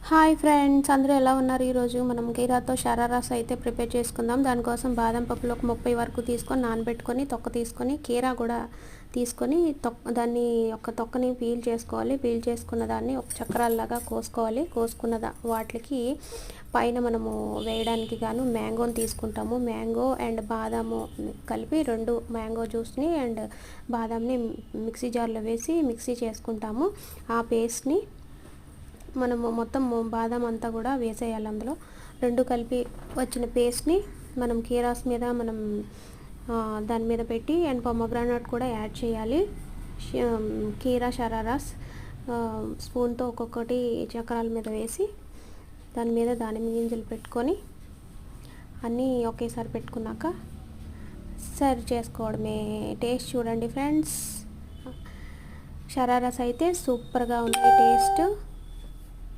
Hi friends, అందరూ ఎలా ఉన్నారు? ఈరోజు మనం కీరాతో షరారాస్ అయితే ప్రిపేర్ చేసుకుందాం. దానికోసం బాదం పప్పులు ఒక 30 వరకు తీసుకొని నానబెట్టుకొని తొక్క తీసుకొని కీరా కూడా తీసుకొని దాన్ని ఒక తొక్కని పీల్ చేసుకోవాలి. పీల్ చేసుకున్న దాన్ని ఒక చక్రాల్లాగా కోసుకోవాలి. కోసుకున్న వాటికి పైన మనము వేయడానికి గాను మ్యాంగోని తీసుకుంటాము. మ్యాంగో అండ్ బాదాము కలిపి 2 మ్యాంగో జ్యూస్ని అండ్ బాదాంని మిక్సీ జార్లో వేసి మిక్సీ చేసుకుంటాము. ఆ పేస్ట్ని మనము మొత్తం బాదం అంతా కూడా వేసేయాలి. అందులో 2 కలిపి వచ్చిన పేస్ట్ని మనం కీరాస్ మీద మనం దాని మీద పెట్టి అండ్ పొమగ్రానట్ కూడా యాడ్ చేయాలి. కీరా షరారాస్ స్పూన్తో ఒక్కొక్కటి చక్రాల మీద వేసి దాని మీద దానిమ్మ గింజలు పెట్టుకొని అన్నీ ఒకేసారి పెట్టుకున్నాక సర్వ్ చేసుకోవడమే. టేస్ట్ చూడండి ఫ్రెండ్స్, షరారాస్ అయితే సూపర్గా ఉంది టేస్ట్.